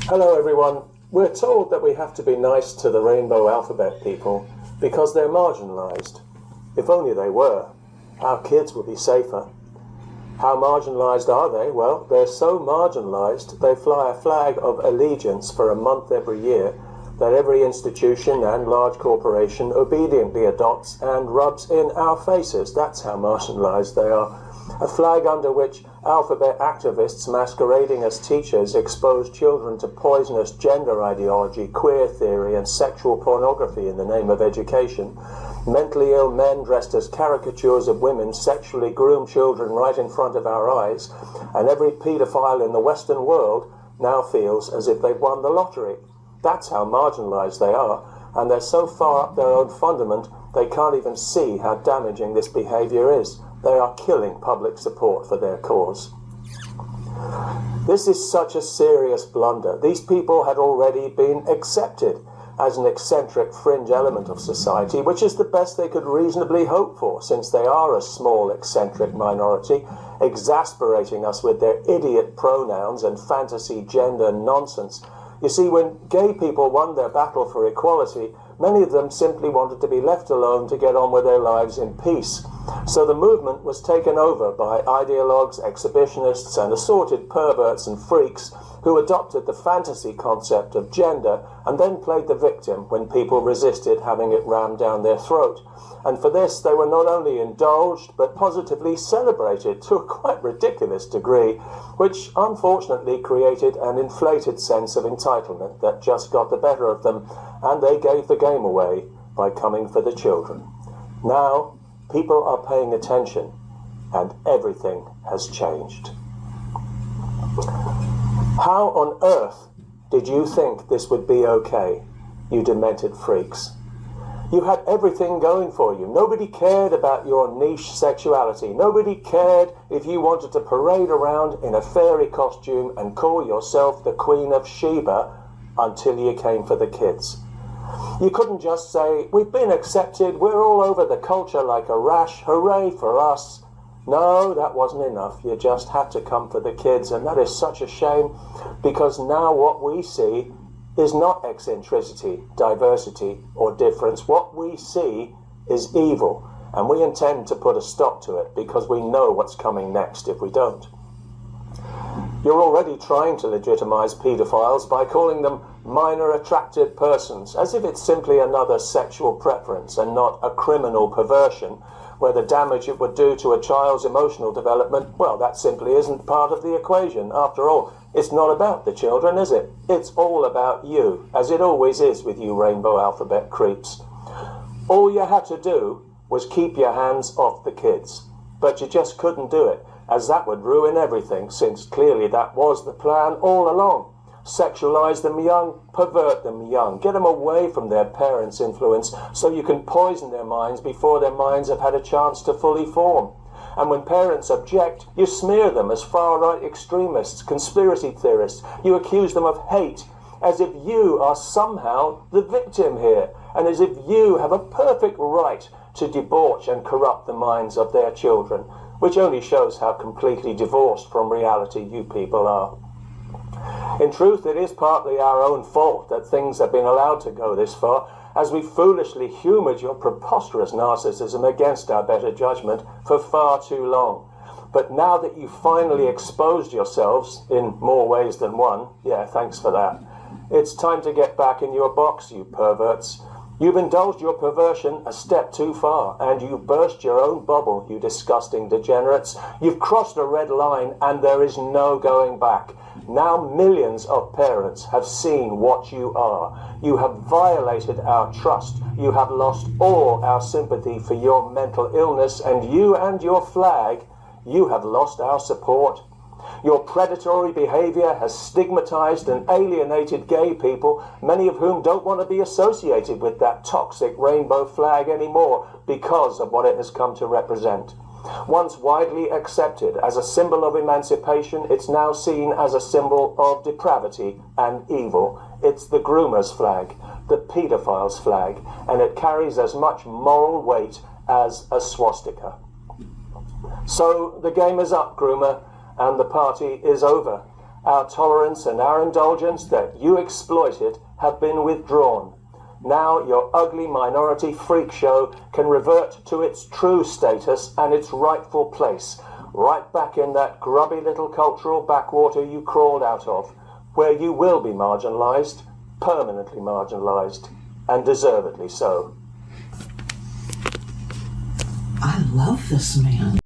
Hello everyone. We're told that we have to be nice to the rainbow alphabet people because they're marginalised. If only they were. Our kids would be safer. How marginalised are they? Well, they're so marginalised they fly a flag of allegiance for a month every year that every institution and large corporation obediently adopts and rubs in our faces. That's how marginalised they are. A flag under which alphabet activists masquerading as teachers expose children to poisonous gender ideology, queer theory and sexual pornography in the name of education. Mentally ill men dressed as caricatures of women sexually groom children right in front of our eyes, and every paedophile in the Western world now feels as if they've won the lottery. That's how marginalised they are, and they're so far up their own fundament they can't even see how damaging this behaviour is. They are killing public support for their cause. This is such a serious blunder. These people had already been accepted as an eccentric fringe element of society, which is the best they could reasonably hope for, since they are a small eccentric minority, exasperating us with their idiot pronouns and fantasy gender nonsense. You see, when gay people won their battle for equality, many of them simply wanted to be left alone to get on with their lives in peace. So the movement was taken over by ideologues, exhibitionists, and assorted perverts and freaks who adopted the fantasy concept of gender and then played the victim when people resisted having it rammed down their throat. And for this, they were not only indulged, but positively celebrated to a quite ridiculous degree, which unfortunately created an inflated sense of entitlement that just got the better of them, and they gave the game away by coming for the children. Now, people are paying attention, and everything has changed. How on earth did you think this would be okay, you demented freaks? You had everything going for you. Nobody cared about your niche sexuality. Nobody cared if you wanted to parade around in a fairy costume and call yourself the Queen of Sheba until you came for the kids. You couldn't just say, we've been accepted, we're all over the culture like a rash, hooray for us. No, that wasn't enough. You just had to come for the kids, and that is such a shame, because now what we see is not eccentricity, diversity, or difference. What we see is evil, and we intend to put a stop to it because we know what's coming next if we don't. You're already trying to legitimize paedophiles by calling them minor attracted persons, as if it's simply another sexual preference and not a criminal perversion, where the damage it would do to a child's emotional development, well, that simply isn't part of the equation. After all, it's not about the children, is it? It's all about you, as it always is with you rainbow alphabet creeps. All you had to do was keep your hands off the kids, but you just couldn't do it, as that would ruin everything, since clearly that was the plan all along. Sexualize them young, pervert them young, get them away from their parents' influence so you can poison their minds before their minds have had a chance to fully form. And when parents object, you smear them as far-right extremists, conspiracy theorists. You accuse them of hate, as if you are somehow the victim here, and as if you have a perfect right to debauch and corrupt the minds of their children, which only shows how completely divorced from reality you people are. In truth, it is partly our own fault that things have been allowed to go this far, as we foolishly humoured your preposterous narcissism against our better judgment for far too long. But now that you've finally exposed yourselves in more ways than one, yeah, thanks for that, it's time to get back in your box, you perverts. You've indulged your perversion a step too far, and you've burst your own bubble, you disgusting degenerates. You've crossed a red line, and there is no going back. Now millions of parents have seen what you are. You have violated our trust. You have lost all our sympathy for your mental illness, and your flag, you have lost our support. Your predatory behavior has stigmatized and alienated gay people, many of whom don't want to be associated with that toxic rainbow flag anymore because of what it has come to represent. Once widely accepted as a symbol of emancipation, it's now seen as a symbol of depravity and evil. It's the groomer's flag, the pedophile's flag, and it carries as much moral weight as a swastika. So the game is up, groomer, and the party is over. Our tolerance and our indulgence that you exploited have been withdrawn. Now your ugly minority freak show can revert to its true status and its rightful place, right back in that grubby little cultural backwater you crawled out of, where you will be marginalised, permanently marginalised, and deservedly so. I love this man.